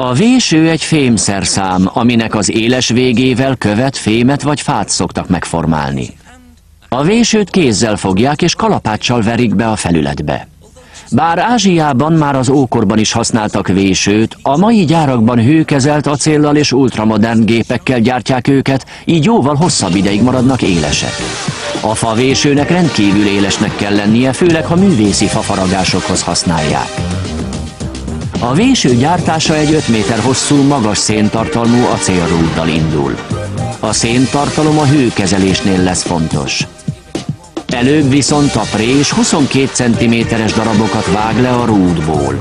A véső egy fémszerszám, aminek az éles végével követ, fémet vagy fát szoktak megformálni. A vésőt kézzel fogják és kalapáccsal verik be a felületbe. Bár Ázsiában már az ókorban is használtak vésőt, a mai gyárakban hőkezelt acéllal és ultramodern gépekkel gyártják őket, így jóval hosszabb ideig maradnak élesek. A favésőnek rendkívül élesnek kell lennie, főleg ha művészi fafaragásokhoz használják. A véső gyártása egy 5 méter hosszú, magas széntartalmú acélrúddal indul. A széntartalom a hőkezelésnél lesz fontos. Előbb viszont a prés 22 cm-es darabokat vág le a rúdból.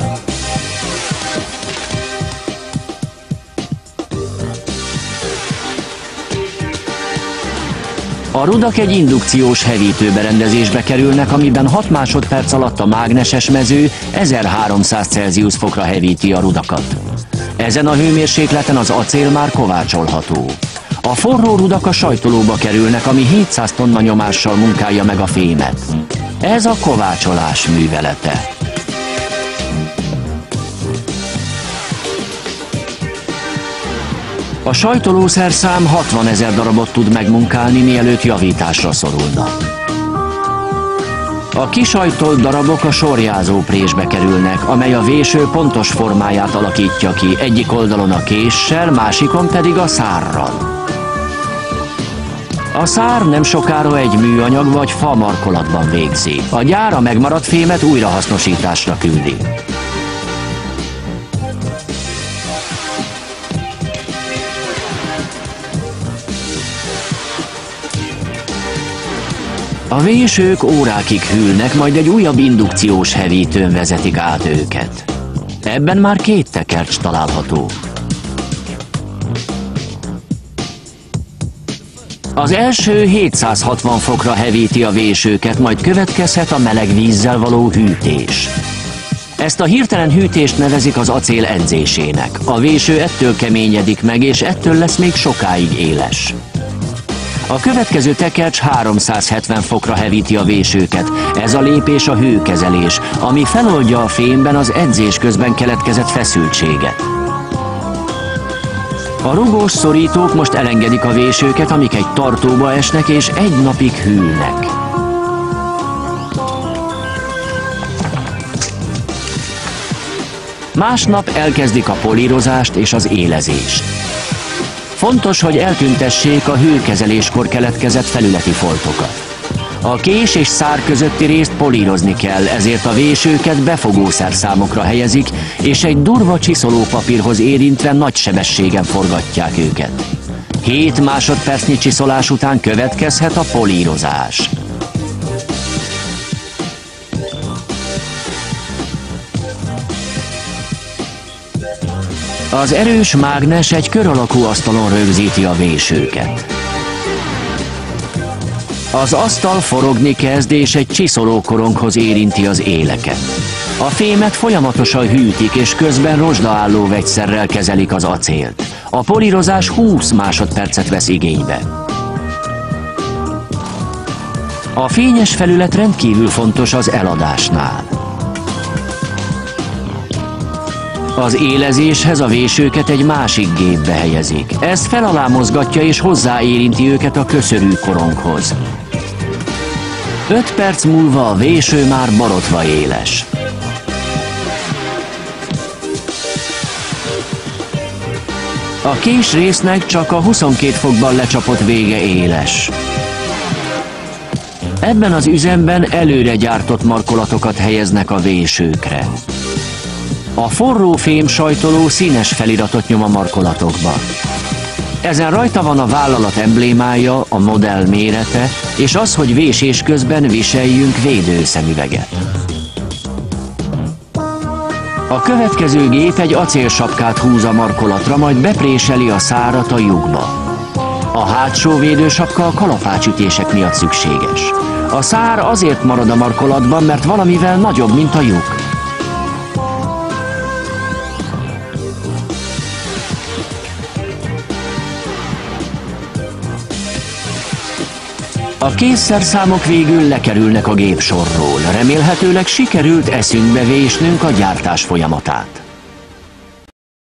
A rudak egy indukciós hevítőberendezésbe kerülnek, amiben 6 másodperc alatt a mágneses mező 1300 Celsius fokra hevíti a rudakat. Ezen a hőmérsékleten az acél már kovácsolható. A forró rudak a sajtolóba kerülnek, ami 700 tonna nyomással munkálja meg a fémet. Ez a kovácsolás művelete. A sajtolószerszám 60 000 darabot tud megmunkálni, mielőtt javításra szorulna. A kisajtolt darabok a sorjázó présbe kerülnek, amely a véső pontos formáját alakítja ki, egyik oldalon a késsel, másikon pedig a szárral. A szár nem sokára egy műanyag vagy fa markolatban végzi. A gyár a megmaradt fémet újrahasznosításra küldi. A vésők órákig hűlnek, majd egy újabb indukciós hevítőn vezetik át őket. Ebben már 2 tekercs található. Az első 760 fokra hevíti a vésőket, majd következhet a meleg vízzel való hűtés. Ezt a hirtelen hűtést nevezik az acél edzésének. A véső ettől keményedik meg, és ettől lesz még sokáig éles. A következő tekercs 370 fokra hevíti a vésőket. Ez a lépés a hőkezelés, ami feloldja a fémben az edzés közben keletkezett feszültséget. A rugós szorítók most elengedik a vésőket, amik egy tartóba esnek és egy napig hűlnek. Másnap elkezdik a polírozást és az élezést. Fontos, hogy eltüntessék a hőkezeléskor keletkezett felületi foltokat. A kés és szár közötti részt polírozni kell, ezért a vésőket befogószerszámokra helyezik, és egy durva csiszolópapírhoz érintve nagy sebességen forgatják őket. 7 másodpercnyi csiszolás után következhet a polírozás. Az erős mágnes egy kör alakú asztalon rögzíti a vésőket. Az asztal forogni kezd, és egy csiszolókoronghoz érinti az éleket. A fémet folyamatosan hűtik, és közben rozsdaálló vegyszerrel kezelik az acélt. A polírozás 20 másodpercet vesz igénybe. A fényes felület rendkívül fontos az eladásnál. Az élezéshez a vésőket egy másik gépbe helyezik. Ez fel alá mozgatja és hozzáérinti őket a köszörű koronghoz. 5 perc múlva a véső már borotva éles. A kés résznek csak a 22 fokban lecsapott vége éles. Ebben az üzemben előre gyártott markolatokat helyeznek a vésőkre. A forró fémsajtoló színes feliratot nyom a markolatokba. Ezen rajta van a vállalat emblémája, a modell mérete, és az, hogy vésés közben viseljünk védőszemüveget. A következő gép egy acélsapkát húz a markolatra, majd bepréseli a szárat a lyukba. A hátsó védősapka a kalapácsütések miatt szükséges. A szár azért marad a markolatban, mert valamivel nagyobb, mint a lyuk. A készszerszámok végül lekerülnek a gépsorról. Remélhetőleg sikerült eszünkbe vésnünk a gyártás folyamatát.